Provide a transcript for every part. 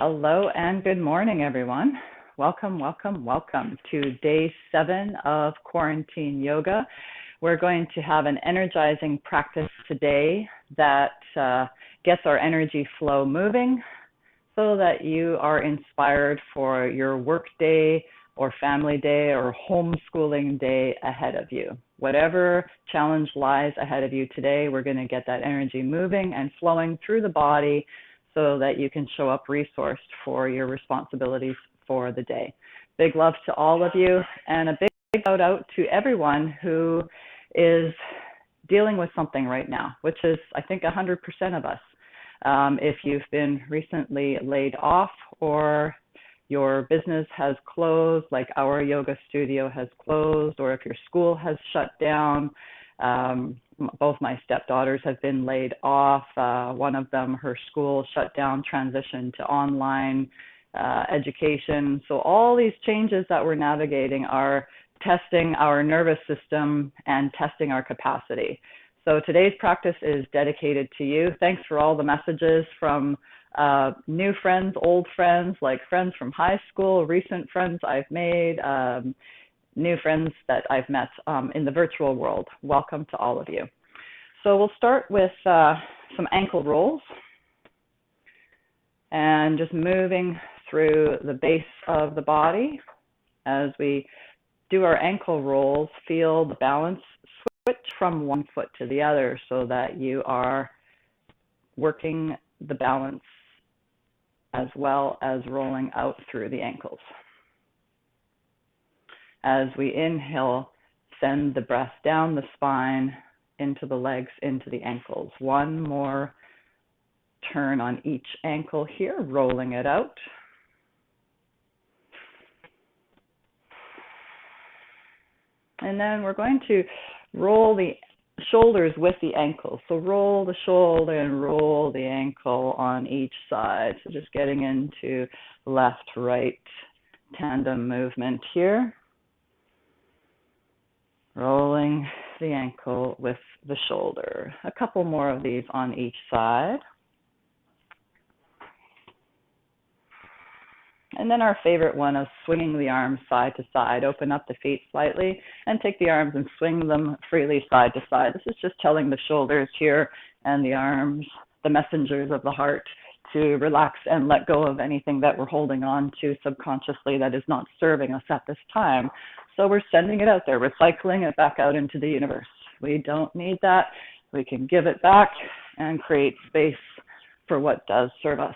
Hello and good morning, everyone. Welcome to day 7 of quarantine yoga. We're going to have an energizing practice today that gets our energy flow moving so that you are inspired for your work day or family day or homeschooling day ahead of you. Whatever challenge lies ahead of you today, we're going to get that energy moving and flowing through the body so that you can show up resourced for your responsibilities for the day. Big love to all of you, and a big shout out to everyone who is dealing with something right now, which is, I think, 100% of us. If you've been recently laid off or your business has closed, like our yoga studio has closed, or if your school has shut down, both my stepdaughters have been laid off. One of them, her school shut down, transitioned to online education. So all these changes that we're navigating are testing our nervous system and testing our capacity. So today's practice is dedicated to you. Thanks for all the messages from new friends, old friends, like friends from high school, recent friends I've made, new friends that I've met in the virtual world. Welcome to all of you. So we'll start with some ankle rolls and just moving through the base of the body. As we do our ankle rolls, feel the balance switch from one foot to the other so that you are working the balance as well as rolling out through the ankles. As we inhale, send the breath down the spine, into the legs, into the ankles. One more turn on each ankle here, rolling it out. And then we're going to roll the shoulders with the ankles. So roll the shoulder and roll the ankle on each side. So just getting into left, right tandem movement here. Rolling the ankle with the shoulder. A couple more of these on each side. And then our favorite one of swinging the arms side to side. Open up the feet slightly and take the arms and swing them freely side to side. This is just telling the shoulders here and the arms, the messengers of the heart, to relax and let go of anything that we're holding on to subconsciously that is not serving us at this time. So we're sending it out there, recycling it back out into the universe. We don't need that. We can give it back and create space for what does serve us.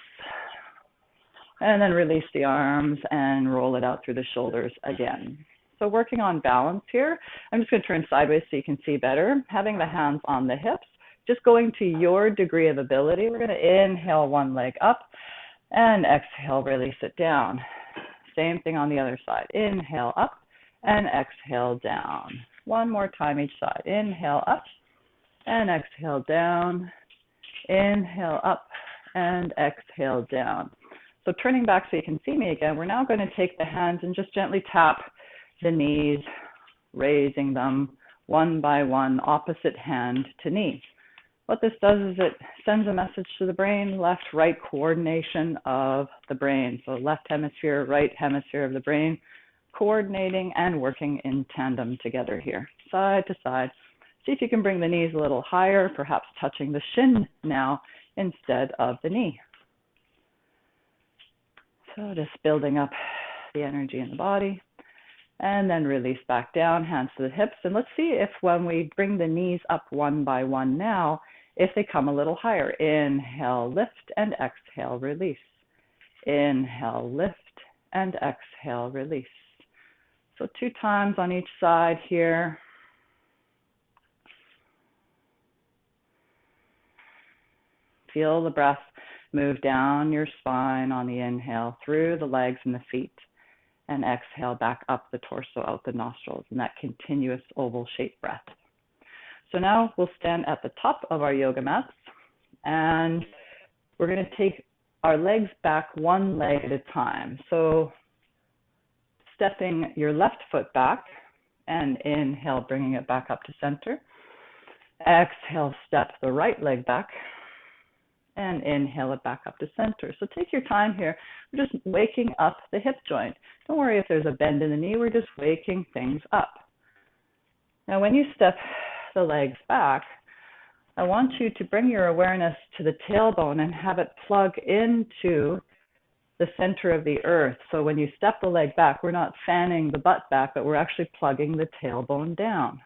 And then release the arms and roll it out through the shoulders again. So working on balance here. I'm just going to turn sideways so you can see better. Having the hands on the hips, just going to your degree of ability. We're going to inhale one leg up and exhale, release it down. Same thing on the other side. Inhale up and exhale down. One more time each side. Inhale up and exhale down. Inhale up and exhale down. So turning back so you can see me again, we're now going to take the hands and just gently tap the knees, raising them one by one, opposite hand to knee. What this does is it sends a message to the brain, left-right coordination of the brain. So left hemisphere, right hemisphere of the brain, coordinating and working in tandem together here, side to side. See if you can bring the knees a little higher, perhaps touching the shin now instead of the knee. So just building up the energy in the body. And then release back down, hands to the hips. And let's see if when we bring the knees up one by one now, if they come a little higher. Inhale, lift, and exhale, release. Inhale, lift, and exhale, release. So 2 times on each side here. Feel the breath move down your spine on the inhale, through the legs and the feet, and exhale back up the torso, out the nostrils, in that continuous oval-shaped breath. So now we'll stand at the top of our yoga mats, and we're going to take our legs back one leg at a time. So stepping your left foot back, and inhale, bringing it back up to center. Exhale, step the right leg back. And inhale it back up to center. So take your time here. We're just waking up the hip joint. Don't worry if there's a bend in the knee. We're just waking things up. Now, when you step the legs back, I want you to bring your awareness to the tailbone and have it plug into the center of the earth. So when you step the leg back, we're not fanning the butt back, but we're actually plugging the tailbone down.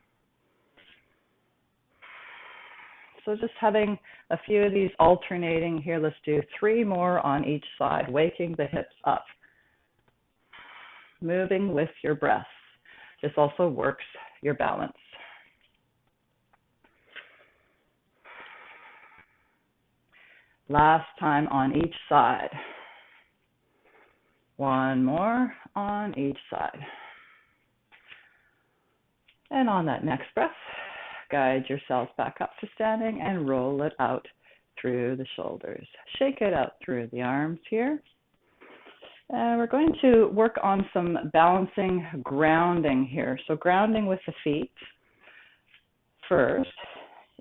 So just having a few of these alternating here. Let's do 3 more on each side, waking the hips up. Moving with your breath. This also works your balance. Last time on each side. 1 more on each side. And on that next breath, guide yourselves back up to standing and roll it out through the shoulders. Shake it out through the arms here. And we're going to work on some balancing grounding here. So grounding with the feet first.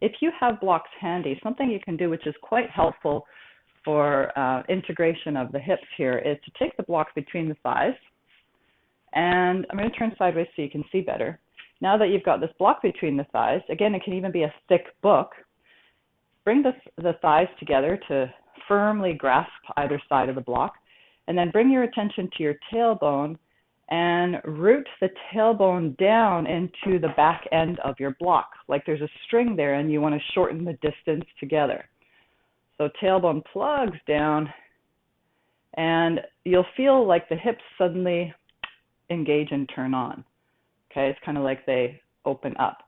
If you have blocks handy, something you can do which is quite helpful for integration of the hips here is to take the block between the thighs. And I'm going to turn sideways so you can see better. Now that you've got this block between the thighs, again, it can even be a thick book, bring the thighs together to firmly grasp either side of the block, and then bring your attention to your tailbone and root the tailbone down into the back end of your block, like there's a string there and you want to shorten the distance together. So tailbone plugs down, and you'll feel like the hips suddenly engage and turn on. Okay, it's kind of like they open up.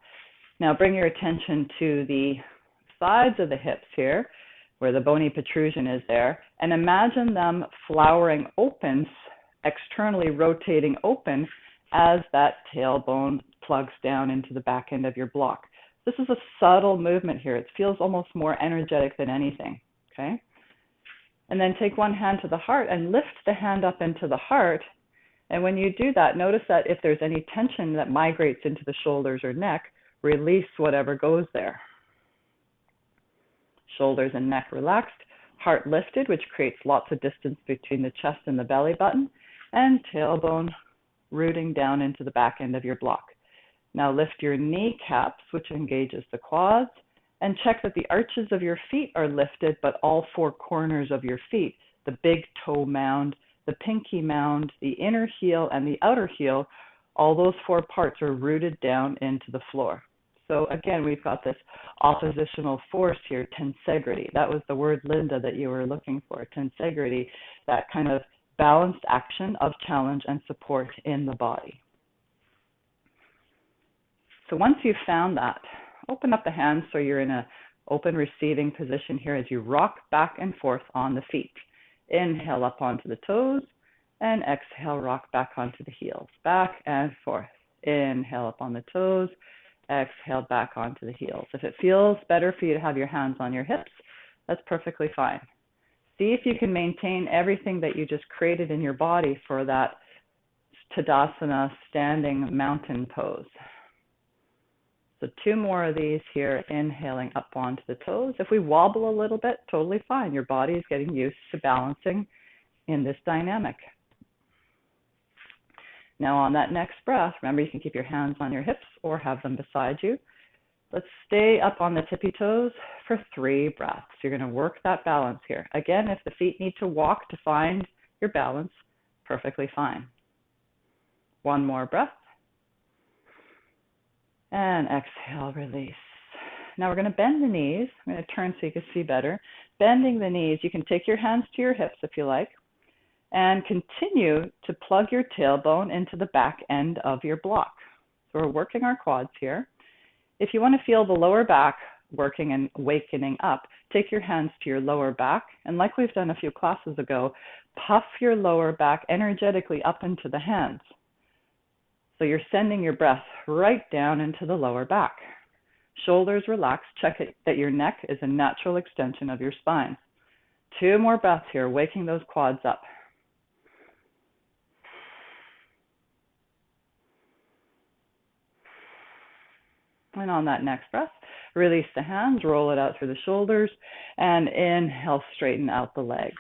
Now bring your attention to the sides of the hips here, where the bony protrusion is there, and imagine them flowering open, externally rotating open as that tailbone plugs down into the back end of your block. This is a subtle movement here. It feels almost more energetic than anything, okay? And then take one hand to the heart and lift the hand up into the heart. And when you do that, notice that if there's any tension that migrates into the shoulders or neck, release whatever goes there. Shoulders and neck relaxed, heart lifted, which creates lots of distance between the chest and the belly button, and tailbone rooting down into the back end of your block. Now lift your kneecaps, which engages the quads, and check that the arches of your feet are lifted, but all 4 corners of your feet, the big toe mound, the pinky mound, the inner heel, and the outer heel, all those 4 parts are rooted down into the floor. So again, we've got this oppositional force here, tensegrity. That was the word, Linda, that you were looking for, tensegrity, that kind of balanced action of challenge and support in the body. So once you've found that, open up the hands so you're in an open receiving position here as you rock back and forth on the feet. Inhale up onto the toes, and exhale, rock back onto the heels. Back and forth. Inhale up on the toes, exhale back onto the heels. If it feels better for you to have your hands on your hips, that's perfectly fine. See if you can maintain everything that you just created in your body for that Tadasana standing mountain pose. So 2 more of these here, inhaling up onto the toes. If we wobble a little bit, totally fine. Your body is getting used to balancing in this dynamic. Now on that next breath, remember you can keep your hands on your hips or have them beside you. Let's stay up on the tippy toes for 3 breaths. You're going to work that balance here. Again, if the feet need to walk to find your balance, perfectly fine. 1 more breath. And exhale, release. Now we're going to bend the knees. I'm going to turn so you can see better. Bending the knees, you can take your hands to your hips if you like, and continue to plug your tailbone into the back end of your block. So we're working our quads here. If you want to feel the lower back working and wakening up, take your hands to your lower back, and like we've done a few classes ago, puff your lower back energetically up into the hands. So you're sending your breath right down into the lower back. Shoulders relaxed. Check it that your neck is a natural extension of your spine. 2 more breaths here, waking those quads up. And on that next breath, Release the hands, roll it out through the shoulders, and inhale, straighten out the legs.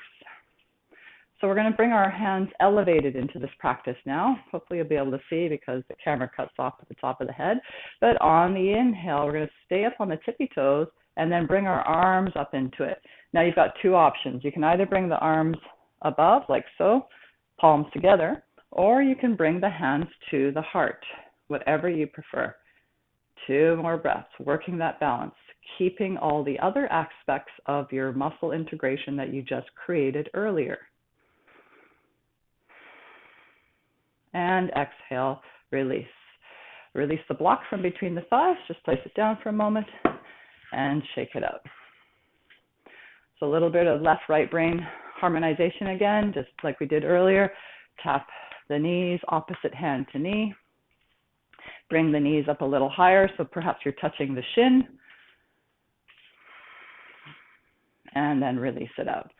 So we're going to bring our hands elevated into this practice now. Hopefully you'll be able to see because the camera cuts off at the top of the head. But on the inhale, we're going to stay up on the tippy toes and then bring our arms up into it. Now you've got two options. You can either bring the arms above, like so, palms together, or you can bring the hands to the heart, whatever you prefer. 2 more breaths, working that balance, keeping all the other aspects of your muscle integration that you just created earlier. And exhale, release. Release the block from between the thighs, just place it down for a moment and shake it out. So a little bit of left-right brain harmonization again, just like we did earlier. Tap the knees, opposite hand to knee. Bring the knees up a little higher, so perhaps you're touching the shin. And then release it out.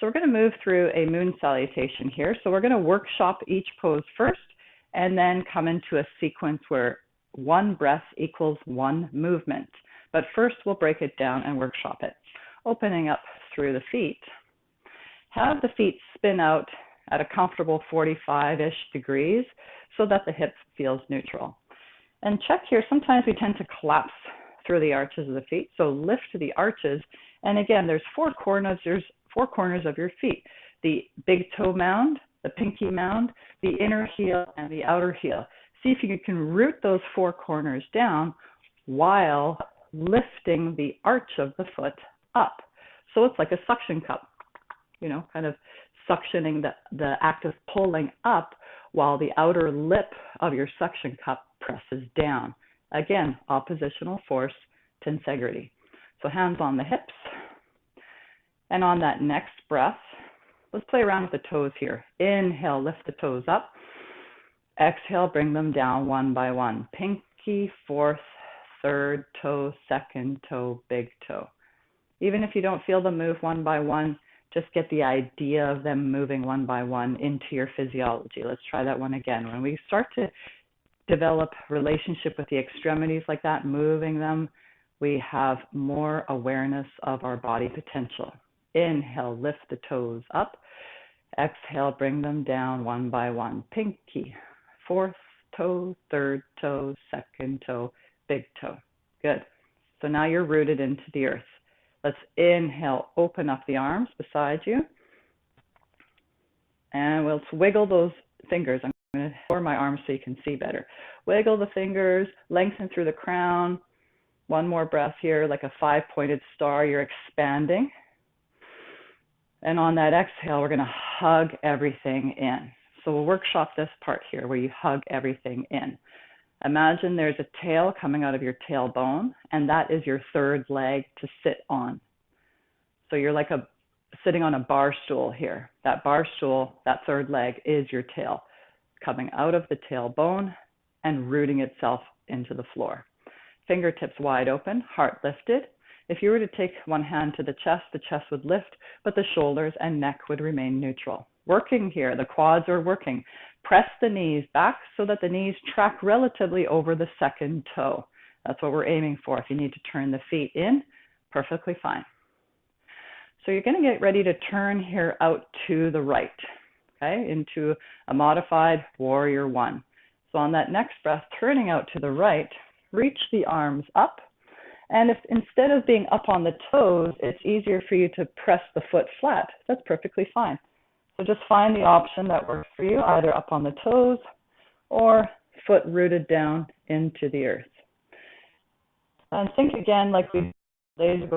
So we're going to move through a moon salutation here. So we're going to workshop each pose first, and then come into a sequence where 1 breath equals 1 movement. But first we'll break it down and workshop it. Opening up through the feet. Have the feet spin out at a comfortable 45-ish degrees so that the hip feels neutral. And check here, sometimes we tend to collapse through the arches of the feet. So lift the arches. And again, there's 4 corners. There's 4 corners of your feet. The big toe mound, the pinky mound, the inner heel, and the outer heel. See if you can root those 4 corners down while lifting the arch of the foot up. So it's like a suction cup, you know, kind of suctioning the act of pulling up while the outer lip of your suction cup presses down. Again, oppositional force to integrity. So hands on the hips. And on that next breath, let's play around with the toes here. Inhale, lift the toes up. Exhale, bring them down one by one. Pinky, 4th, 3rd toe, 2nd toe, big toe. Even if you don't feel them move one by one, just get the idea of them moving one by one into your physiology. Let's try that one again. When we start to develop relationship with the extremities like that, moving them, we have more awareness of our body potential. Inhale, lift the toes up. Exhale, bring them down one by one. Pinky, 4th toe, 3rd toe, 2nd toe, big toe. Good. So now you're rooted into the earth. Let's inhale, open up the arms beside you. And we'll wiggle those fingers. I'm going to lower my arms so you can see better. Wiggle the fingers, lengthen through the crown. One more breath here, like a 5-pointed star. You're expanding. And on that exhale, we're going to hug everything in. So we'll workshop this part here where you hug everything in. Imagine there's a tail coming out of your tailbone, and that is your 3rd leg to sit on. So you're like sitting on a bar stool here. That bar stool, that 3rd leg is your tail, coming out of the tailbone and rooting itself into the floor. Fingertips wide open, heart lifted. If you were to take one hand to the chest would lift, but the shoulders and neck would remain neutral. Working here, the quads are working. Press the knees back so that the knees track relatively over the 2nd toe. That's what we're aiming for. If you need to turn the feet in, perfectly fine. So you're going to get ready to turn here out to the right, okay, into a modified warrior 1. So on that next breath, turning out to the right, reach the arms up. And if instead of being up on the toes, it's easier for you to press the foot flat, that's perfectly fine. So just find the option that works for you, either up on the toes or foot rooted down into the earth. And think again, like we did,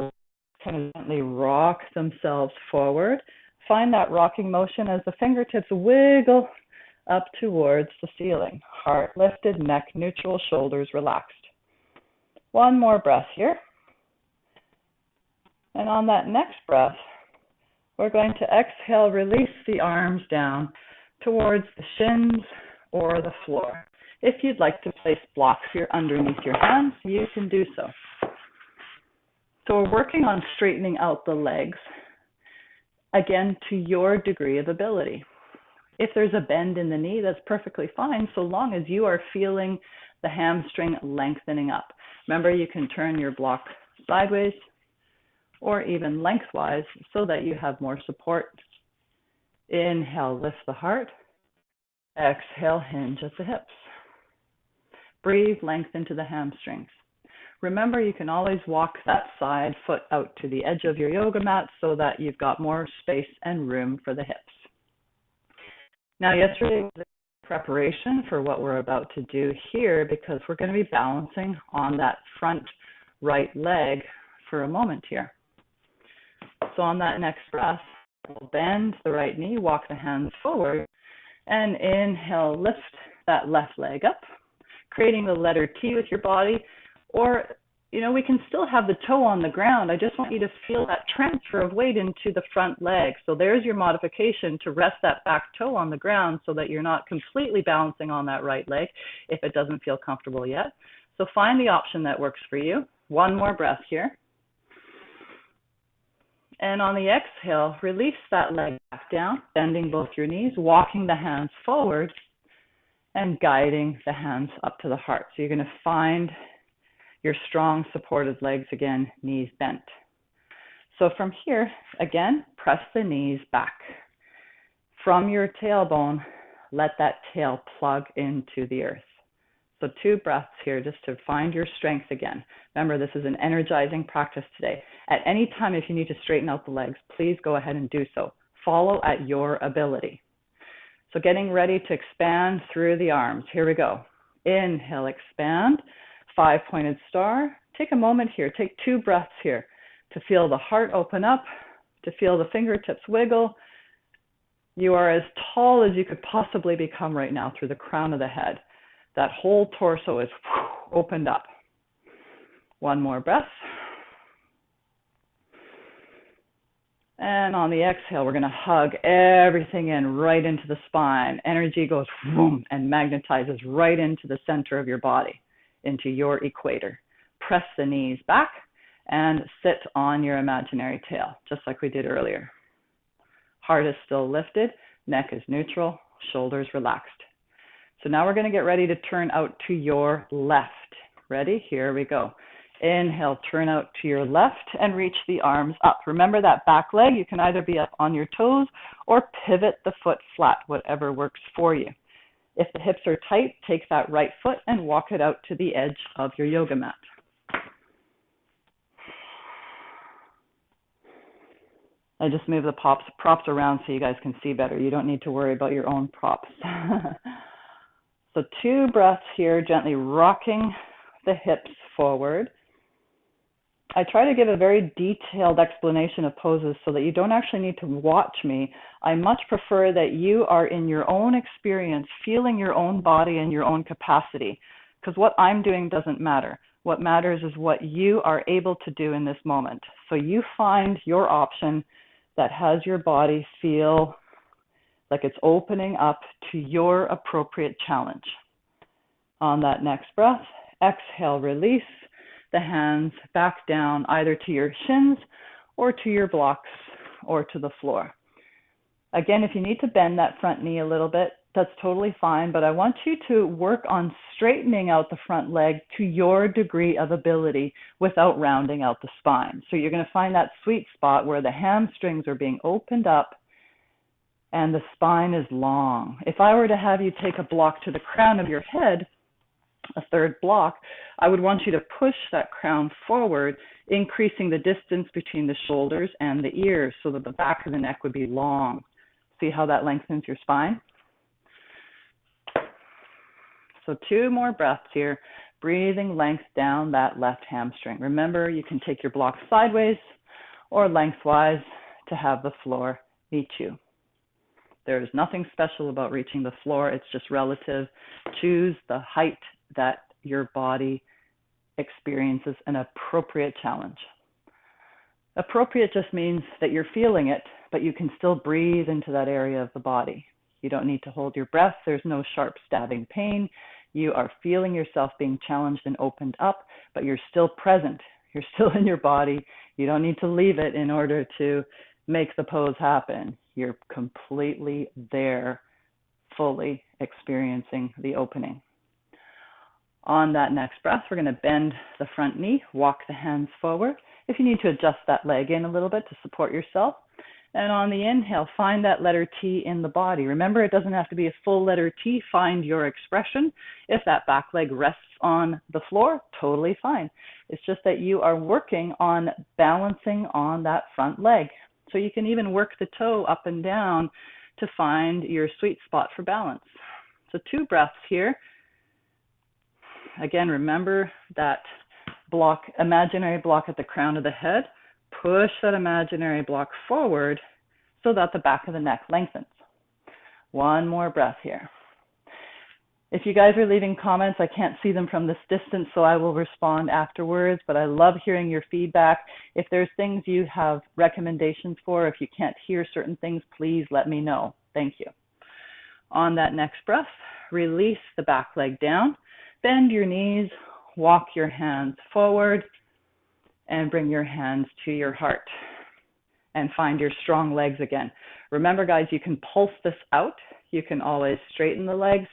kind of gently rock themselves forward. Find that rocking motion as the fingertips wiggle up towards the ceiling. Heart lifted, neck neutral, shoulders relaxed. One more breath here. And on that next breath, we're going to exhale, release the arms down towards the shins or the floor. If you'd like to place blocks here underneath your hands, you can do so. So we're working on straightening out the legs, again, to your degree of ability. If there's a bend in the knee, that's perfectly fine, so long as you are feeling the hamstring lengthening up. Remember, you can turn your block sideways or even lengthwise so that you have more support. Inhale, lift the heart. Exhale, hinge at the hips. Breathe length into the hamstrings. Remember, you can always walk that side foot out to the edge of your yoga mat so that you've got more space and room for the hips. Now, yesterday was a preparation for what we're about to do here because we're going to be balancing on that front right leg for a moment here. So on that next breath, we'll bend the right knee, walk the hands forward, and inhale, lift that left leg up, creating the letter T with your body. Or, we can still have the toe on the ground. I just want you to feel that transfer of weight into the front leg. So there's your modification to rest that back toe on the ground so that you're not completely balancing on that right leg if it doesn't feel comfortable yet. So find the option that works for you. One more breath here. And on the exhale, release that leg back down, bending both your knees, walking the hands forward, and guiding the hands up to the heart. So you're going to find your strong supported legs again, knees bent. So from here, again, press the knees back. From your tailbone, let that tail plug into the earth. So 2 breaths here just to find your strength again. Remember, this is an energizing practice today. At any time, if you need to straighten out the legs, please go ahead and do so. Follow at your ability. So getting ready to expand through the arms. Here we go. Inhale, expand. 5-pointed star. Take a moment here. Take 2 breaths here to feel the heart open up, to feel the fingertips wiggle. You are as tall as you could possibly become right now through the crown of the head. That whole torso is opened up. 1 more breath. And on the exhale, we're going to hug everything in right into the spine. Energy goes boom and magnetizes right into the center of your body, into your equator. Press the knees back and sit on your imaginary tail, just like we did earlier. Heart is still lifted, neck is neutral, shoulders relaxed. So now we're going to get ready to turn out to your left. Ready? Here we go. Inhale, turn out to your left and reach the arms up. Remember that back leg, you can either be up on your toes or pivot the foot flat, whatever works for you. If the hips are tight, take that right foot and walk it out to the edge of your yoga mat. I just move the props around so you guys can see better. You don't need to worry about your own props. So 2 breaths here, gently rocking the hips forward. I try to give a very detailed explanation of poses so that you don't actually need to watch me. I much prefer that you are in your own experience, feeling your own body and your own capacity, because what I'm doing doesn't matter. What matters is what you are able to do in this moment. So you find your option that has your body feel like it's opening up to your appropriate challenge. On that next breath, exhale, release the hands back down either to your shins or to your blocks or to the floor. Again, if you need to bend that front knee a little bit, that's totally fine, but I want you to work on straightening out the front leg to your degree of ability without rounding out the spine. So you're going to find that sweet spot where the hamstrings are being opened up and the spine is long. If I were to have you take a block to the crown of your head, a 3rd block, I would want you to push that crown forward, increasing the distance between the shoulders and the ears so that the back of the neck would be long. See how that lengthens your spine? So 2 more breaths here, breathing length down that left hamstring. Remember, you can take your block sideways or lengthwise to have the floor meet you. There's nothing special about reaching the floor. It's just relative. Choose the height that your body experiences an appropriate challenge. Appropriate just means that you're feeling it, but you can still breathe into that area of the body. You don't need to hold your breath. There's no sharp stabbing pain. You are feeling yourself being challenged and opened up, but you're still present. You're still in your body. You don't need to leave it in order to make the pose happen. You're completely there, fully experiencing the opening. On that next breath, we're going to bend the front knee, walk the hands forward. If you need to adjust that leg in a little bit to support yourself. And on the inhale, find that letter T in the body. Remember, it doesn't have to be a full letter T. Find your expression. If that back leg rests on the floor, totally fine. It's just that you are working on balancing on that front leg. So you can even work the toe up and down to find your sweet spot for balance. So 2 breaths here. Again, remember that block, imaginary block at the crown of the head. Push that imaginary block forward so that the back of the neck lengthens. 1 more breath here. If you guys are leaving comments, I can't see them from this distance, so I will respond afterwards, but I love hearing your feedback. If there's things you have recommendations for, if you can't hear certain things, please let me know. Thank you. On that next breath, release the back leg down, bend your knees, walk your hands forward, and bring your hands to your heart and find your strong legs again. Remember, guys, you can pulse this out. You can always straighten the legs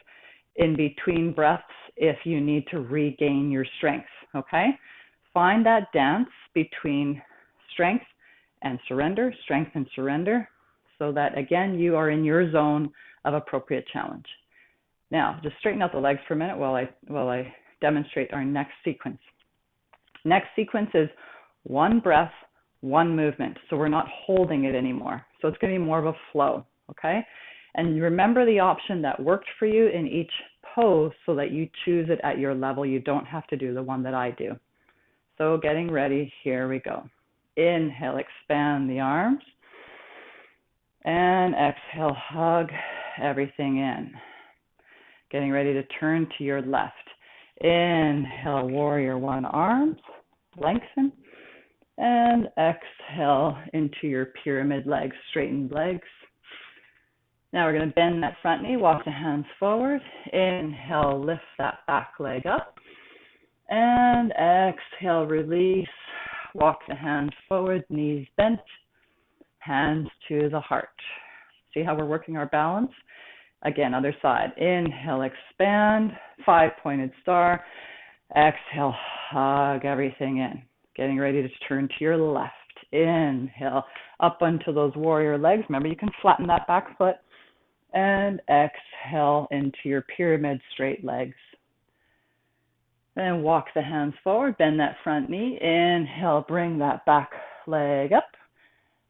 in between breaths if you need to regain your strength, okay? Find that dance between strength and surrender, so that, again, you are in your zone of appropriate challenge. Now, just straighten out the legs for a minute while I demonstrate our next sequence. Next sequence is 1 breath, 1 movement. So we're not holding it anymore. So it's going to be more of a flow, okay? And remember the option that worked for you in each pose so that you choose it at your level. You don't have to do the one that I do. So getting ready, here we go. Inhale, expand the arms. And exhale, hug everything in. Getting ready to turn to your left. Inhale, warrior 1 arms, lengthen. And exhale into your pyramid legs, straightened legs. Now we're going to bend that front knee, walk the hands forward. Inhale, lift that back leg up. And exhale, release. Walk the hands forward, knees bent, hands to the heart. See how we're working our balance? Again, other side. Inhale, expand, 5-pointed star. Exhale, hug everything in. Getting ready to turn to your left. Inhale, up onto those warrior legs. Remember, you can flatten that back foot. And exhale into your pyramid straight legs. Then walk the hands forward, bend that front knee. Inhale, bring that back leg up.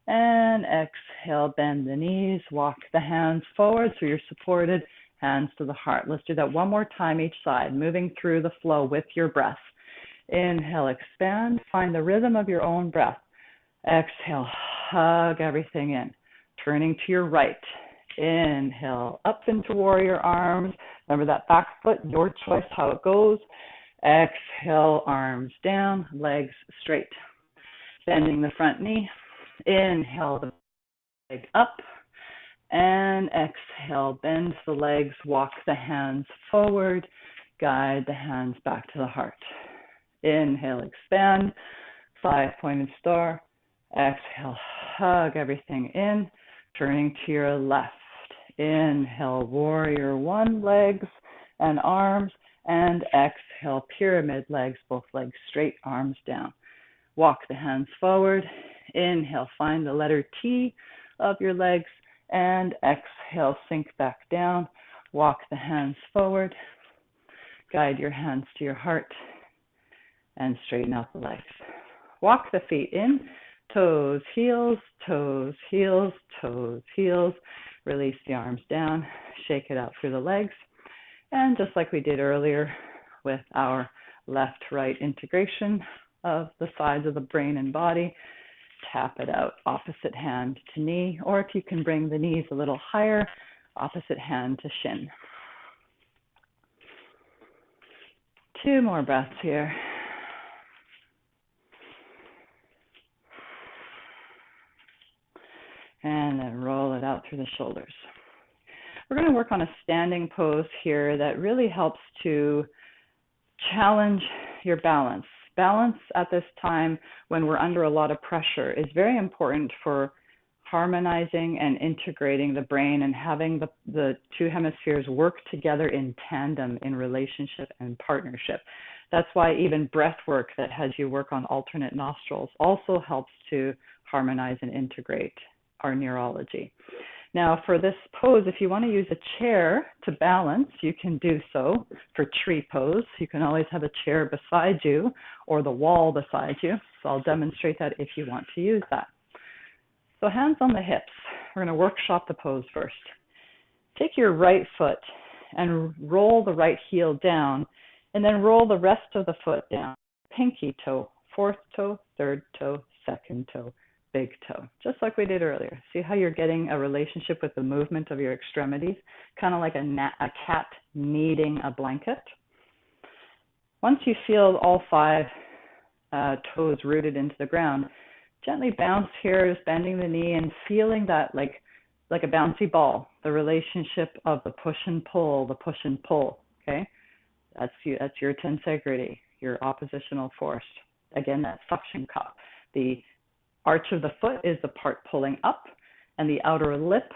And exhale, bend the knees, walk the hands forward so you're supported, hands to the heart. Let's do that 1 more time each side, moving through the flow with your breath. Inhale, expand, find the rhythm of your own breath. Exhale, hug everything in. Turning to your right. Inhale, up into warrior arms. Remember that back foot, your choice how it goes. Exhale, arms down, legs straight. Bending the front knee. Inhale, the leg up. And exhale, bend the legs, walk the hands forward. Guide the hands back to the heart. Inhale, expand, 5-pointed star. Exhale, hug everything in. Turning to your left. Inhale, warrior 1, legs and arms. And exhale, pyramid legs, both legs straight, arms down. Walk the hands forward. Inhale, find the letter T of your legs. And exhale, sink back down. Walk the hands forward. Guide your hands to your heart. And straighten out the legs. Walk the feet in. Toes, heels, toes, heels, toes, heels. Release the arms down. Shake it out through the legs. And just like we did earlier with our left-right integration of the sides of the brain and body, tap it out, opposite hand to knee, or if you can bring the knees a little higher, opposite hand to shin. 2 more breaths here. And then roll it out through the shoulders. We're going to work on a standing pose here that really helps to challenge your balance. Balance at this time when we're under a lot of pressure is very important for harmonizing and integrating the brain and having the two hemispheres work together in tandem in relationship and partnership. That's why even breath work that has you work on alternate nostrils also helps to harmonize and integrate our neurology. Now, for this pose, if you want to use a chair to balance, you can do so for tree pose. You can always have a chair beside you or the wall beside you. So I'll demonstrate that if you want to use that. So hands on the hips. We're going to workshop the pose first. Take your right foot and roll the right heel down, and then roll the rest of the foot down. Pinky toe, fourth toe, third toe, second toe, big toe, just like we did earlier. See how you're getting a relationship with the movement of your extremities, kind of like a cat kneading a blanket. Once you feel all five toes rooted into the ground, gently bounce here, just bending the knee and feeling that like a bouncy ball, the relationship of the push and pull, okay? That's your tensegrity, your oppositional force. Again, that suction cup. The arch of the foot is the part pulling up, and the outer lip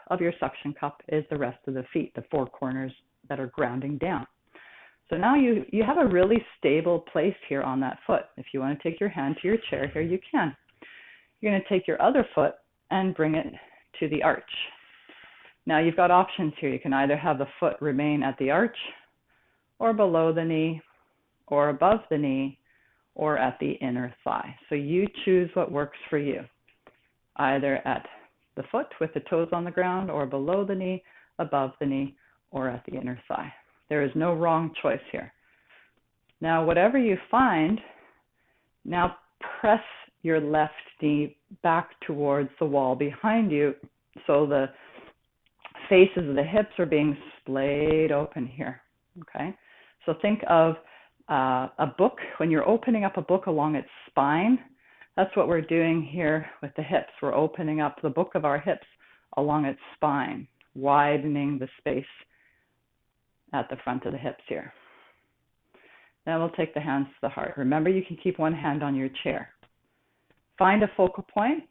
of your suction cup is the rest of the feet, the four corners that are grounding down. So now you have a really stable place here on that foot. If you want to take your hand to your chair here, you can. You're going to take your other foot and bring it to the arch. Now you've got options here. You can either have the foot remain at the arch, or below the knee, or above the knee, or at the inner thigh. So you choose what works for you, either at the foot with the toes on the ground, or below the knee, above the knee, or at the inner thigh. There is no wrong choice here. Now, whatever you find, now press your left knee back towards the wall behind you, so the faces of the hips are being splayed open here, okay? So think of a book. When you're opening up a book along its spine, that's what we're doing here with the hips. We're opening up the book of our hips along its spine, widening the space at the front of the hips here. Then we'll take the hands to the heart. Remember, you can keep one hand on your chair. Find a focal point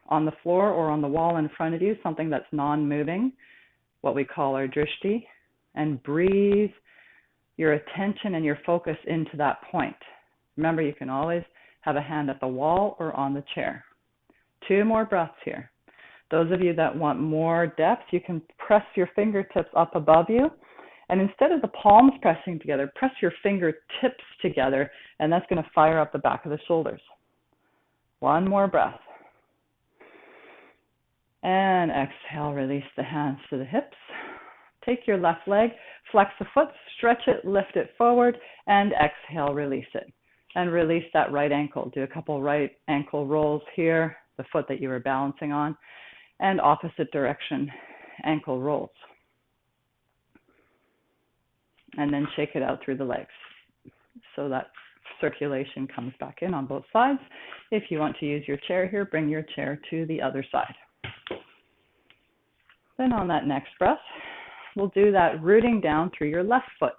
on the floor or on the wall in front of you, something that's non-moving, what we call our drishti, and breathe your attention and your focus into that point. Remember, you can always have a hand at the wall or on the chair. 2 more breaths here. Those of you that want more depth, you can press your fingertips up above you, and instead of the palms pressing together, press your fingertips together, and that's going to fire up the back of the shoulders. 1 more breath. And exhale, release the hands to the hips. Take your left leg, flex the foot, stretch it, lift it forward, and exhale, release it. And release that right ankle. Do a couple right ankle rolls here, the foot that you were balancing on, and opposite direction ankle rolls. And then shake it out through the legs so that circulation comes back in on both sides. If you want to use your chair here, bring your chair to the other side. Then on that next breath, we'll do that rooting down through your left foot.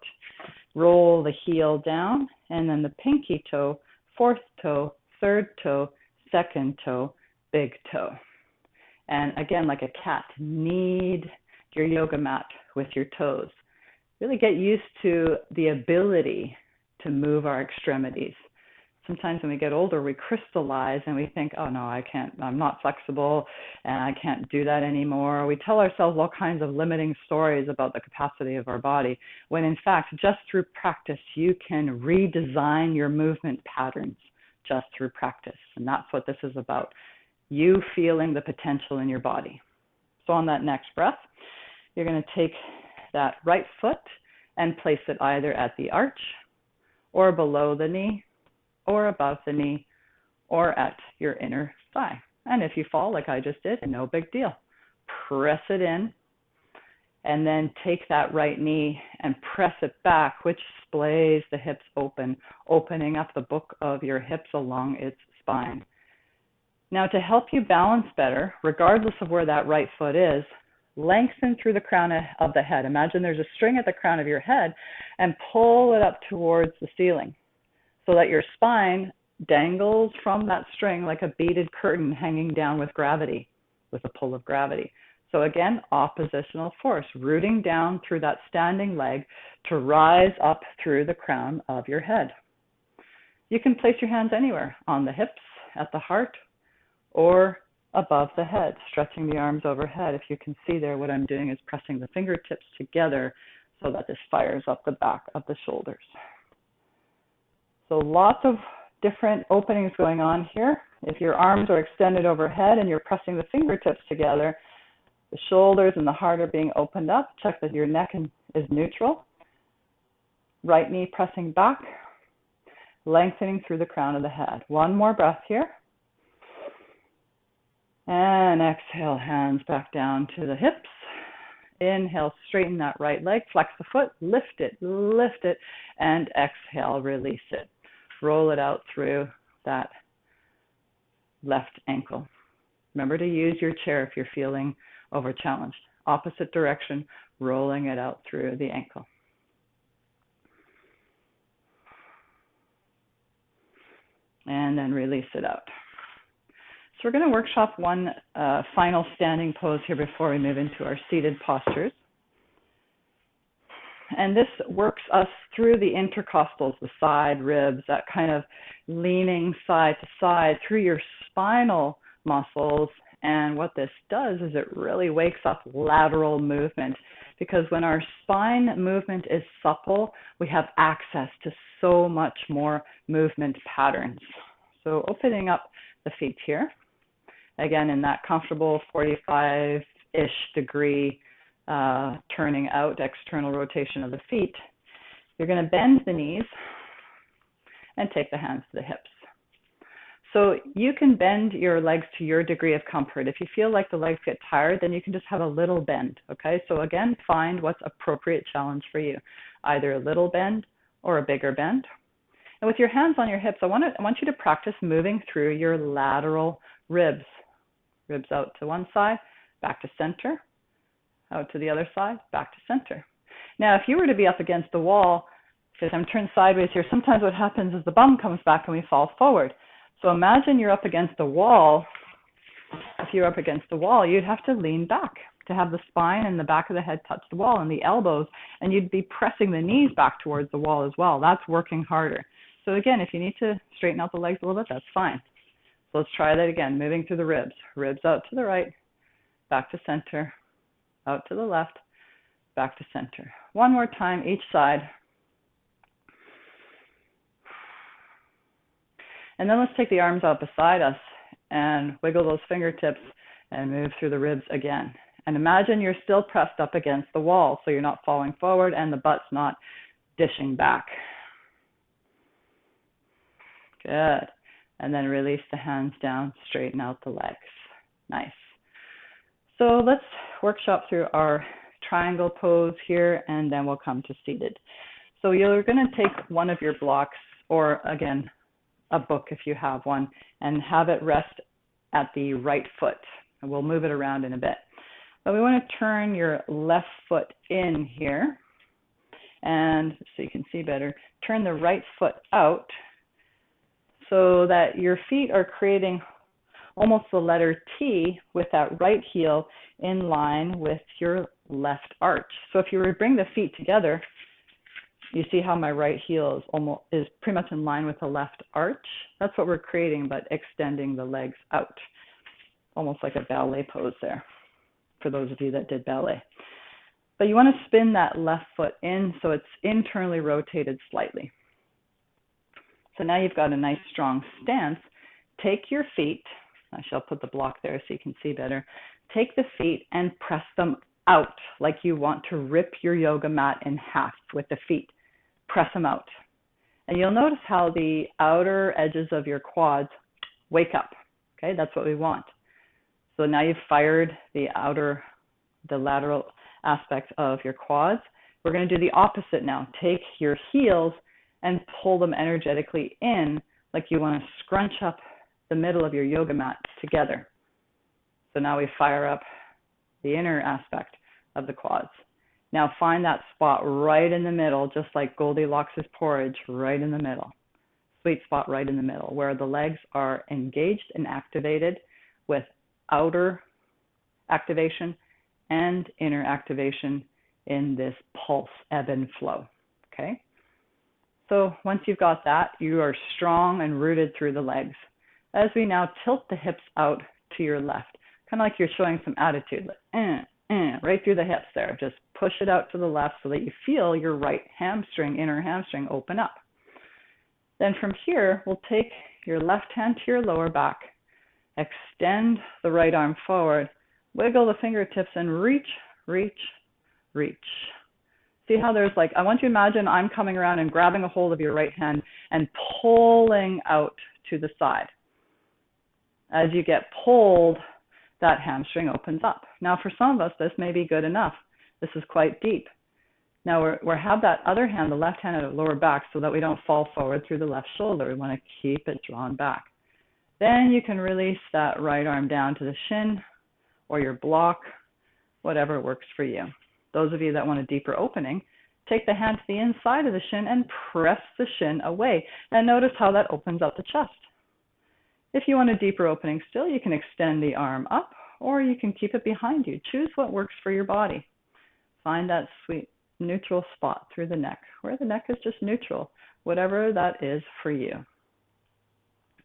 Roll the heel down, and then the pinky toe, fourth toe, third toe, second toe, big toe. And again, like a cat, knead your yoga mat with your toes. Really get used to the ability to move our extremities. Sometimes when we get older, we crystallize and we think, oh no, I can't, I'm not flexible and I can't do that anymore. We tell ourselves all kinds of limiting stories about the capacity of our body, when in fact, just through practice, you can redesign your movement patterns just through practice. And that's what this is about, you feeling the potential in your body. So on that next breath, you're going to take that right foot and place it either at the arch or below the knee, or above the knee, or at your inner thigh. And if you fall like I just did, no big deal. Press it in, and then take that right knee and press it back, which splays the hips open, opening up the book of your hips along its spine. Now, to help you balance better, regardless of where that right foot is, lengthen through the crown of the head. Imagine there's a string at the crown of your head, and pull it up towards the ceiling, so that your spine dangles from that string like a beaded curtain hanging down with gravity. with the pull of gravity. So again, oppositional force, rooting down through that standing leg to rise up through the crown of your head. You can place your hands anywhere, on the hips, at the heart, or above the head, stretching the arms overhead. If you can see there, what I'm doing is pressing the fingertips together so that this fires up the back of the shoulders. So lots of different openings going on here. If your arms are extended overhead and you're pressing the fingertips together, the shoulders and the heart are being opened up. Check that your neck is neutral. Right knee pressing back, lengthening through the crown of the head. One more breath here. And exhale, hands back down to the hips. Inhale, straighten that right leg, flex the foot, lift it, and exhale, release it. Roll it out through that left ankle. Remember to use your chair if you're feeling over-challenged. Opposite direction, rolling it out through the ankle. And then release it out. So we're going to workshop one final standing pose here before we move into our seated postures. And this works us through the intercostals, the side ribs, that kind of leaning side to side through your spinal muscles. And what this does is it really wakes up lateral movement, because when our spine movement is supple, we have access to so much more movement patterns. So opening up the feet here, again in that comfortable 45-ish degree turning out, external rotation of the feet. You're going to bend the knees and take the hands to the hips. So you can bend your legs to your degree of comfort. If you feel like the legs get tired, then you can just have a little bend, okay? So again, find what's appropriate challenge for you, either a little bend or a bigger bend. And with your hands on your hips, I want you to practice moving through your lateral ribs. Ribs out to one side, back to center, out to the other side, back to center. Now, if you were to be up against the wall, because I'm turned sideways here, sometimes what happens is the bum comes back and we fall forward. So imagine you're up against the wall. If you're up against the wall, you'd have to lean back to have the spine and the back of the head touch the wall and the elbows, and you'd be pressing the knees back towards the wall as well. That's working harder. So again, if you need to straighten out the legs a little bit, that's fine. So let's try that again, moving through the ribs. Ribs out to the right, back to center, out to the left, back to center. One more time, each side. And then let's take the arms out beside us and wiggle those fingertips and move through the ribs again. And imagine you're still pressed up against the wall, so you're not falling forward and the butt's not dishing back. Good. And then release the hands down, straighten out the legs. Nice. So let's workshop through our triangle pose here, and then we'll come to seated. So you're going to take one of your blocks, or again, a book if you have one, and have it rest at the right foot. And we'll move it around in a bit. But we want to turn your left foot in here, and so you can see better, turn the right foot out so that your feet are creating almost the letter T with that right heel in line with your left arch. So if you were to bring the feet together, you see how my right heel is pretty much in line with the left arch. That's what we're creating, but extending the legs out, almost like a ballet pose there, for those of you that did ballet. But you want to spin that left foot in so it's internally rotated slightly. So now you've got a nice strong stance. Take your feet, I shall put the block there so you can see better. Take the feet and press them out like you want to rip your yoga mat in half with the feet. Press them out. And you'll notice how the outer edges of your quads wake up. Okay, that's what we want. So now you've fired the lateral aspect of your quads. We're going to do the opposite now. Take your heels and pull them energetically in like you want to scrunch up the middle of your yoga mat together. So now we fire up the inner aspect of the quads. Now find that spot right in the middle, just like Goldilocks' porridge, right in the middle. Sweet spot right in the middle, where the legs are engaged and activated with outer activation and inner activation in this pulse, ebb and flow, okay? So once you've got that, you are strong and rooted through the legs. As we now tilt the hips out to your left, kind of like you're showing some attitude, like, right through the hips there. Just push it out to the left so that you feel your right hamstring, inner hamstring, open up. Then from here, we'll take your left hand to your lower back, extend the right arm forward, wiggle the fingertips and reach, reach, reach. See how there's like, I want you to imagine I'm coming around and grabbing a hold of your right hand and pulling out to the side. As you get pulled, that hamstring opens up. Now for some of us, this may be good enough. This is quite deep. Now we have that other hand, the left hand at the lower back, so that we don't fall forward through the left shoulder. We want to keep it drawn back. Then you can release that right arm down to the shin or your block, whatever works for you. Those of you that want a deeper opening, take the hand to the inside of the shin and press the shin away. And notice how that opens up the chest. If you want a deeper opening still, you can extend the arm up or you can keep it behind you. Choose what works for your body. Find that sweet neutral spot through the neck, where the neck is just neutral, whatever that is for you.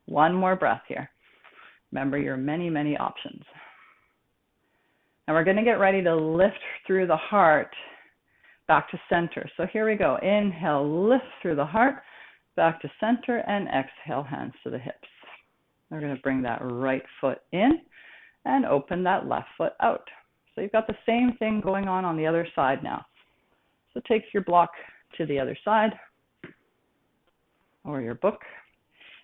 One more breath here. Remember your many, many options. Now we're going to get ready to lift through the heart back to center. So here we go. Inhale, lift through the heart, back to center, and exhale, hands to the hips. We're going to bring that right foot in and open that left foot out. So you've got the same thing going on the other side now. So take your block to the other side or your book.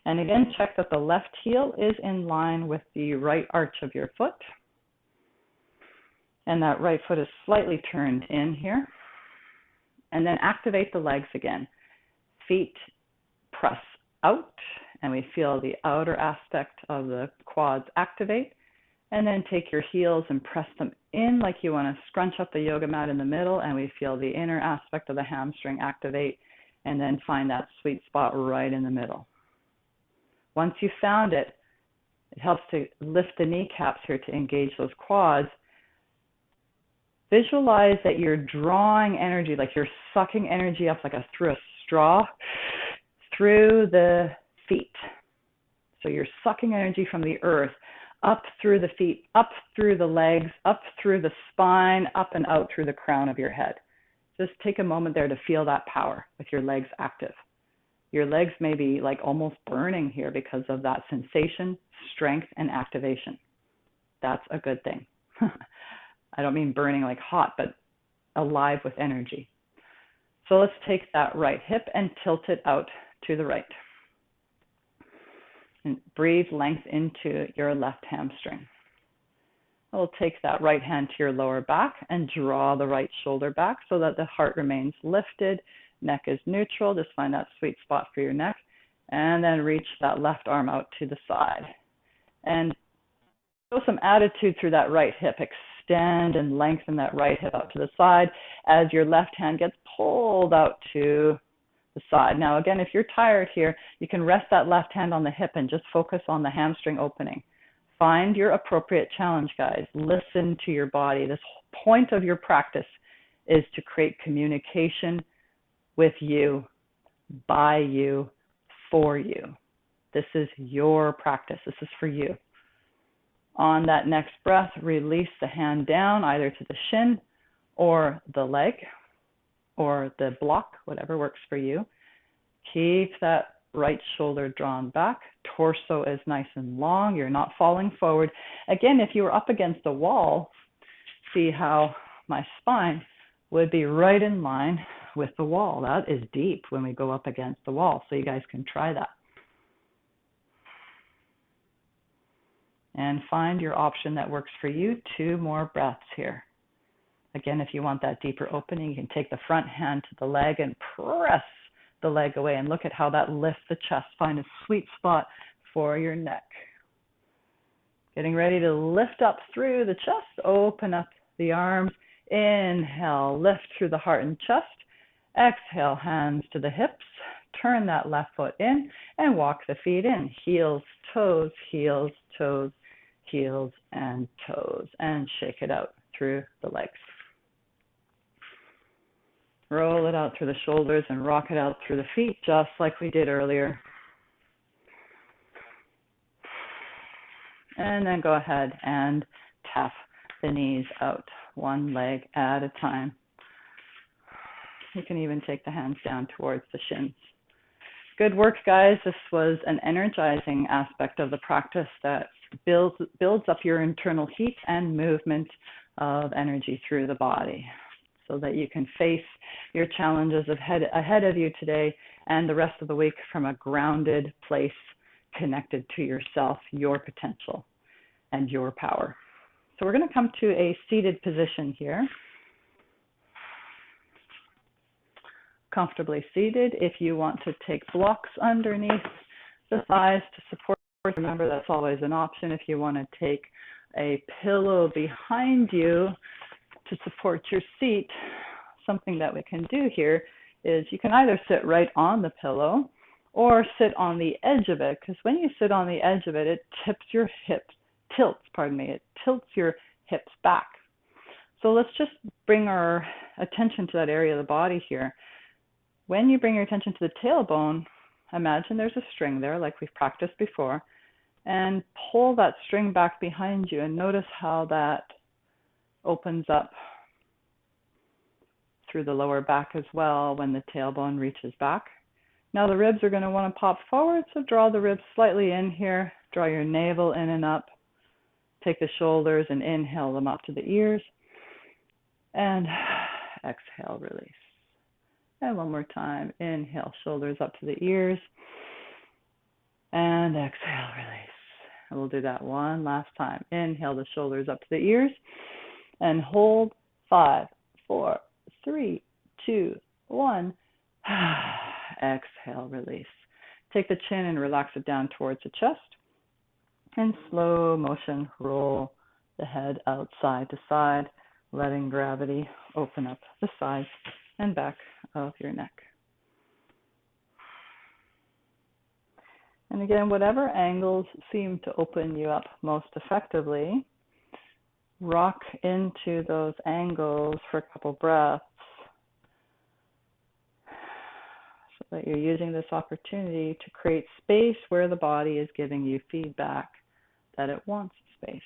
And again, check that the left heel is in line with the right arch of your foot. And that right foot is slightly turned in here. And then activate the legs again. Feet press out, and we feel the outer aspect of the quads activate. And then take your heels and press them in like you want to scrunch up the yoga mat in the middle, and we feel the inner aspect of the hamstring activate, and then find that sweet spot right in the middle. Once you've found it, it helps to lift the kneecaps here to engage those quads. Visualize that you're drawing energy, like you're sucking energy up like through a straw through the feet. So you're sucking energy from the earth up through the feet, up through the legs, up through the spine, up and out through the crown of your head. Just take a moment there to feel that power with your legs active. Your legs may be like almost burning here because of that sensation, strength, and activation. That's a good thing. I don't mean burning like hot, but alive with energy. So let's take that right hip and tilt it out to the right. And breathe length into your left hamstring. We'll take that right hand to your lower back and draw the right shoulder back so that the heart remains lifted, neck is neutral. Just find that sweet spot for your neck. And then reach that left arm out to the side. And show some attitude through that right hip. Extend and lengthen that right hip out to the side as your left hand gets pulled out to the side. Now again, if you're tired here, you can rest that left hand on the hip and just focus on the hamstring opening. Find your appropriate challenge, guys. Listen to your body. This point of your practice is to create communication with you, by you, for you. This is your practice. This is for you. On that next breath, release the hand down either to the shin or the leg or the block, whatever works for you. Keep that right shoulder drawn back. Torso is nice and long. You're not falling forward. Again, if you were up against the wall, see how my spine would be right in line with the wall. That is deep when we go up against the wall, so you guys can try that. And find your option that works for you. 2 more breaths here. Again, if you want that deeper opening, you can take the front hand to the leg and press the leg away, and look at how that lifts the chest. Find a sweet spot for your neck. Getting ready to lift up through the chest. Open up the arms. Inhale, lift through the heart and chest. Exhale, hands to the hips. Turn that left foot in and walk the feet in. Heels, toes, heels and toes, and shake it out through the legs. Roll it out through the shoulders and rock it out through the feet, just like we did earlier. And then go ahead and tap the knees out, one leg at a time. You can even take the hands down towards the shins. Good work, guys. This was an energizing aspect of the practice that builds up your internal heat and movement of energy through the body so that you can face your challenges ahead of you today and the rest of the week from a grounded place connected to yourself, your potential, and your power. So we're going to come to a seated position here. Comfortably seated. If you want to take blocks underneath the thighs to support, remember that's always an option. If you want to take a pillow behind you to support your seat, something that we can do here is you can either sit right on the pillow or sit on the edge of it, because when you sit on the edge of it, it tilts your hips back. So let's just bring our attention to that area of the body here. When you bring your attention to the tailbone, imagine there's a string there like we've practiced before, and pull that string back behind you and notice how that opens up through the lower back as well when the tailbone reaches back. Now the ribs are going to want to pop forward, so draw the ribs slightly in here, draw your navel in and up, take the shoulders and inhale them up to the ears, and exhale, release. And one more time, inhale, shoulders up to the ears, and exhale, release. And we'll do that one last time. Inhale the shoulders up to the ears, and hold. 5, 4, 3, 2, 1. Exhale, release. Take the chin and relax it down towards the chest. And slow motion, roll the head out side to side, letting gravity open up the sides and back of your neck. And again, whatever angles seem to open you up most effectively, rock into those angles for a couple breaths so that you're using this opportunity to create space where the body is giving you feedback that it wants space.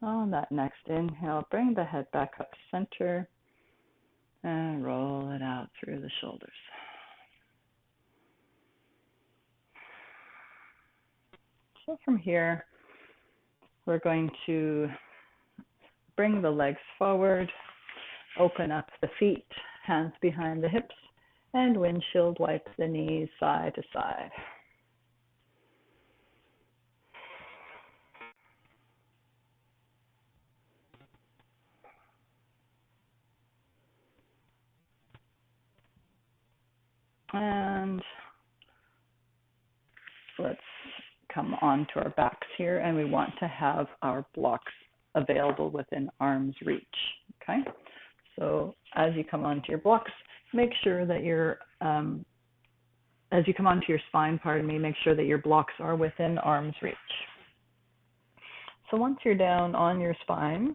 On that next inhale, bring the head back up to center and roll it out through the shoulders. So from here, we're going to bring the legs forward, open up the feet, hands behind the hips, and windshield wipe the knees side to side. And let's come onto our backs here, and we want to have our blocks available within arm's reach. Okay, so as you come onto your blocks, make sure that as you come onto your spine, make sure that your blocks are within arm's reach. So once you're down on your spine,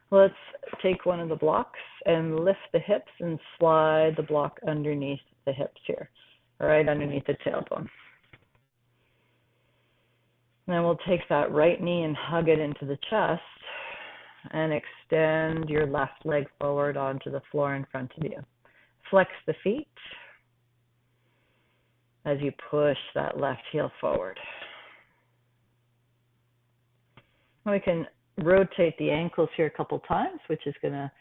let's take one of the blocks and lift the hips and slide the block underneath the hips here, right underneath the tailbone. Then we'll take that right knee and hug it into the chest and extend your left leg forward onto the floor in front of you. Flex the feet as you push that left heel forward. We can rotate the ankles here a couple times, which is going to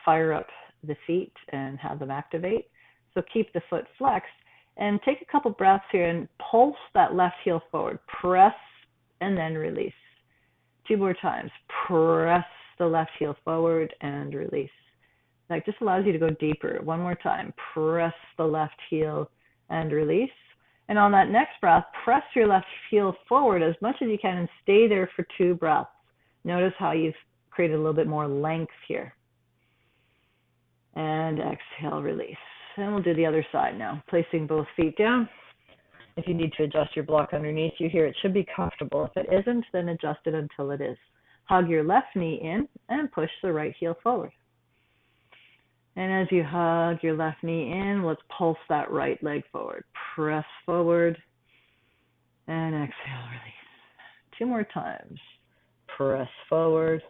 fire up the feet and have them activate. So keep the foot flexed and take a couple breaths here and pulse that left heel forward. Press and then release. 2 more times. Press the left heel forward and release. That just allows you to go deeper. 1 more time. Press the left heel and release. And on that next breath, press your left heel forward as much as you can and stay there for 2 breaths. Notice how you've created a little bit more length here. And exhale, release. And we'll do the other side now, placing both feet down. If you need to adjust your block underneath you here, it should be comfortable. If it isn't, then adjust it until it is. Hug your left knee in and push the right heel forward. And as you hug your left knee in, let's pulse that right leg forward. Press forward and exhale, release. 2 more times. Press forward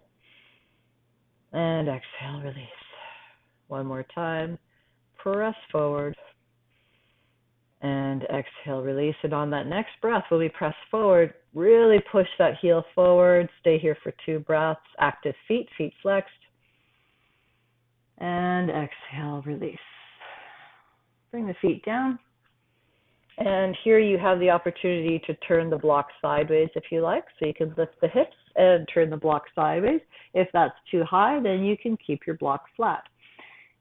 and exhale, release. 1 more time. Press forward and exhale, release. And on that next breath, when we press forward, really push that heel forward. Stay here for 2 breaths. Active feet, feet flexed. And exhale, release. Bring the feet down. And here you have the opportunity to turn the block sideways if you like. So you can lift the hips and turn the block sideways. If that's too high, then you can keep your block flat.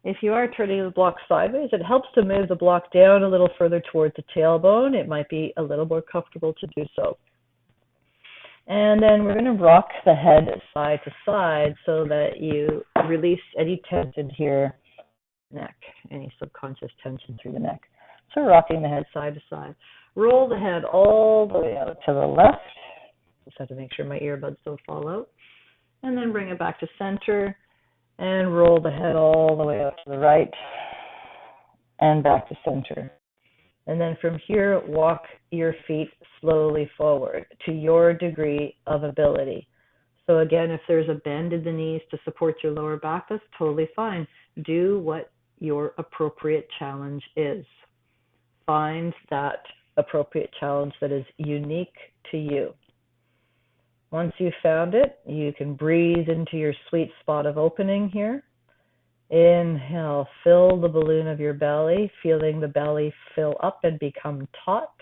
If you are turning the block sideways, it helps to move the block down a little further towards the tailbone. It might be a little more comfortable to do so. And then we're going to rock the head side to side so that you release any tension here, neck, any subconscious tension through the neck. So rocking the head side to side. Roll the head all the way out to the left. Just have to make sure my earbuds don't fall out. And then bring it back to center. And roll the head all the way out to the right and back to center. And then from here, walk your feet slowly forward to your degree of ability. So again, if there's a bend in the knees to support your lower back, that's totally fine. Do what your appropriate challenge is. Find that appropriate challenge that is unique to you. Once you've found it, you can breathe into your sweet spot of opening here. Inhale, fill the balloon of your belly, feeling the belly fill up and become taut.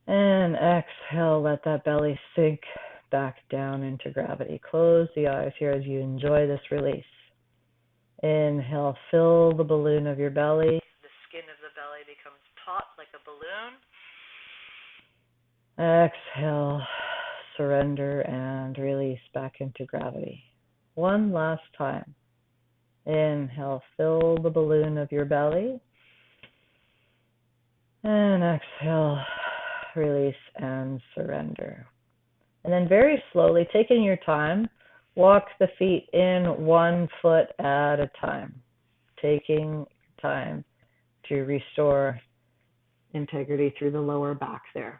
And exhale, let that belly sink back down into gravity. Close the eyes here as you enjoy this release. Inhale, fill the balloon of your belly. The skin of the belly becomes taut like a balloon. Exhale, surrender and release back into gravity. 1 last time. Inhale, fill the balloon of your belly. And exhale, release and surrender. And then very slowly, taking your time, walk the feet in 1 foot at a time. Taking time to restore integrity through the lower back there.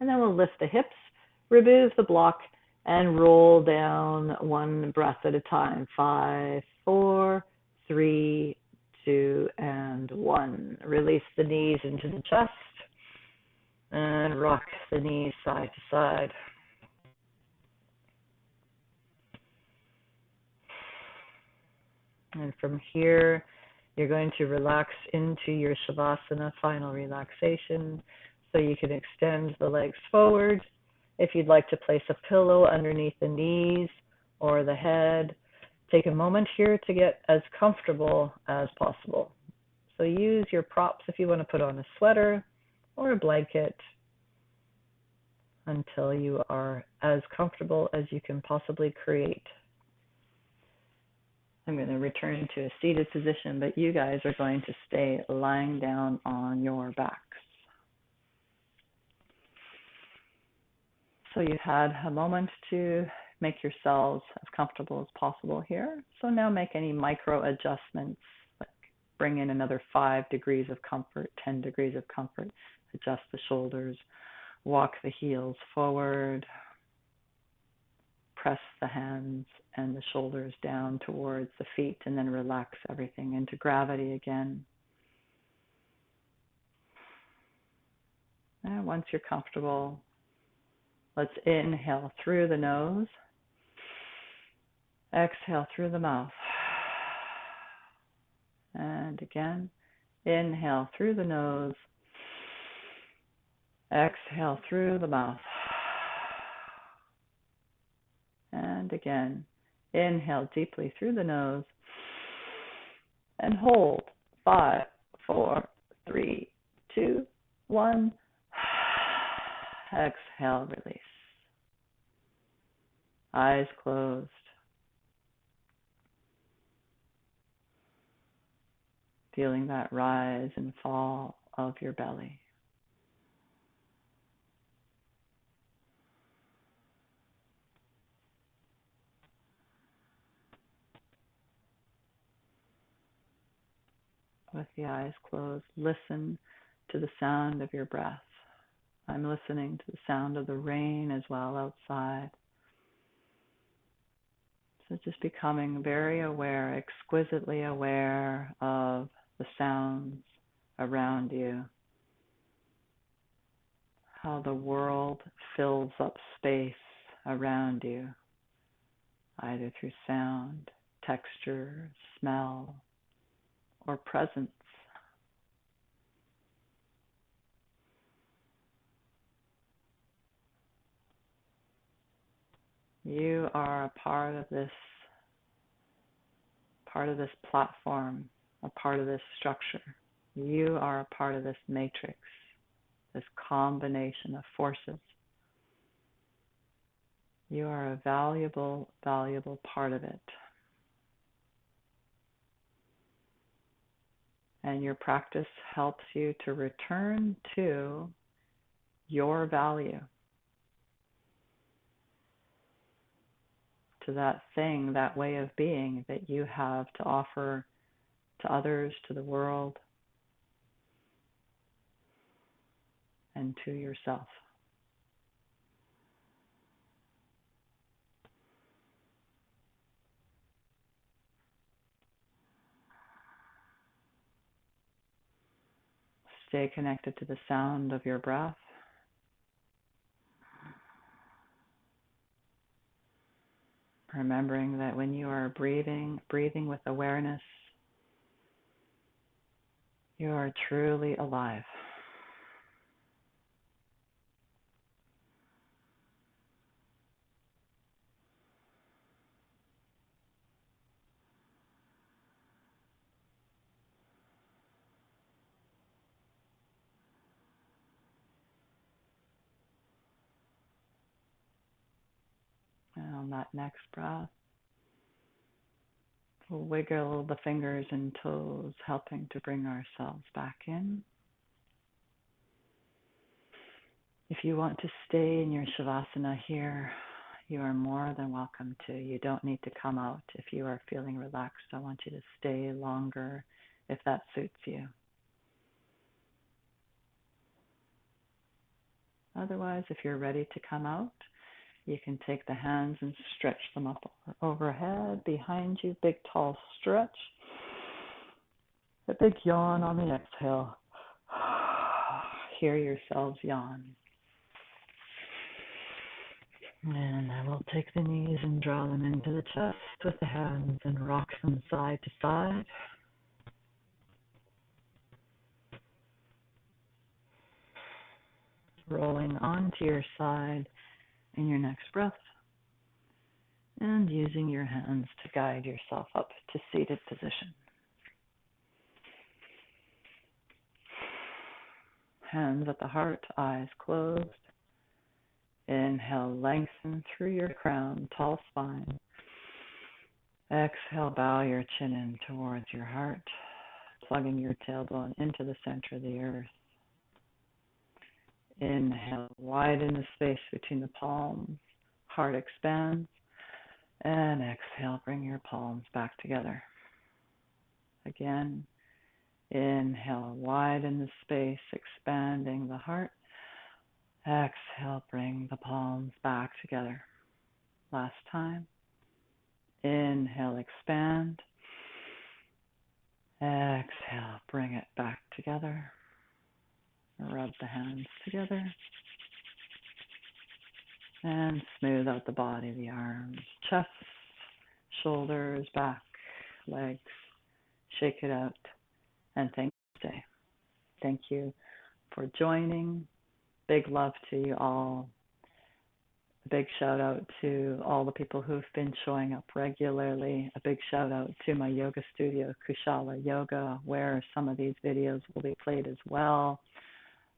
And then we'll lift the hips, remove the block, and roll down 1 breath at a time. 5, 4, 3, 2, and 1. Release the knees into the chest and rock the knees side to side. And from here, you're going to relax into your Shavasana, final relaxation. So you can extend the legs forward. If you'd like to place a pillow underneath the knees or the head, take a moment here to get as comfortable as possible. So use your props if you want to put on a sweater or a blanket until you are as comfortable as you can possibly create. I'm going to return to a seated position, but you guys are going to stay lying down on your backs. So you've had a moment to make yourselves as comfortable as possible here. So now make any micro adjustments, like bring in another 5 degrees of comfort, 10 degrees of comfort, adjust the shoulders, walk the heels forward, press the hands and the shoulders down towards the feet, and then relax everything into gravity again. And once you're comfortable, let's inhale through the nose, exhale through the mouth. And again, inhale through the nose, exhale through the mouth. And again, inhale deeply through the nose and hold. 5, 4, 3, 2, 1. Exhale, release. Eyes closed. feeling that rise and fall of your belly. With the eyes closed, listen to the sound of your breath. I'm listening to the sound of the rain as well outside. So just becoming very aware, exquisitely aware of the sounds around you, how the world fills up space around you, either through sound, texture, smell, or presence. You are a part of this platform, a part of this structure. You are a part of this matrix, this combination of forces. You are a valuable, valuable part of it. And your practice helps you to return to your value, to that thing, that way of being that you have to offer to others, to the world, and to yourself. Stay connected to the sound of your breath. Remembering that when you are breathing with awareness, you are truly alive. And on that next breath, we'll wiggle the fingers and toes, helping to bring ourselves back in. If you want to stay in your Shavasana here, you are more than welcome to. You don't need to come out if you are feeling relaxed. I want you to stay longer if that suits you. Otherwise, if you're ready to come out, you can take the hands and stretch them up overhead, behind you, big tall stretch. A big yawn on the exhale. Hear yourselves yawn. And I will take the knees and draw them into the chest with the hands and rock them side to side. Rolling onto your side in your next breath. And using your hands to guide yourself up to seated position. Hands at the heart, eyes closed. Inhale, lengthen through your crown, tall spine. Exhale, bow your chin in towards your heart, plugging your tailbone into the center of the earth. Inhale, widen the space between the palms, heart expands. And exhale, bring your palms back together. Again, inhale, widen the space, expanding the heart. Exhale, bring the palms back together. Last time. Inhale, expand. Exhale, bring it back together. Rub the hands together. And smooth out the body, the arms, chest, shoulders, back, legs. Shake it out. And thank you today. Thank you for joining. Big love to you all. A big shout out to all the people who've been showing up regularly. A big shout out to my yoga studio, Kushala Yoga, where some of these videos will be played as well.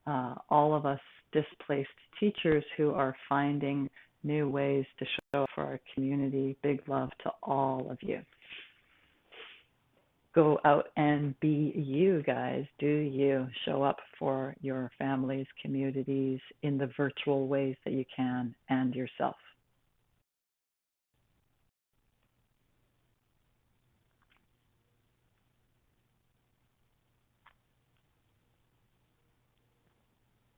All of us displaced teachers who are finding new ways to show up for our community. Big love to all of you. Go out and be you, guys. Do you. Show up for your families, communities in the virtual ways that you can, and yourself.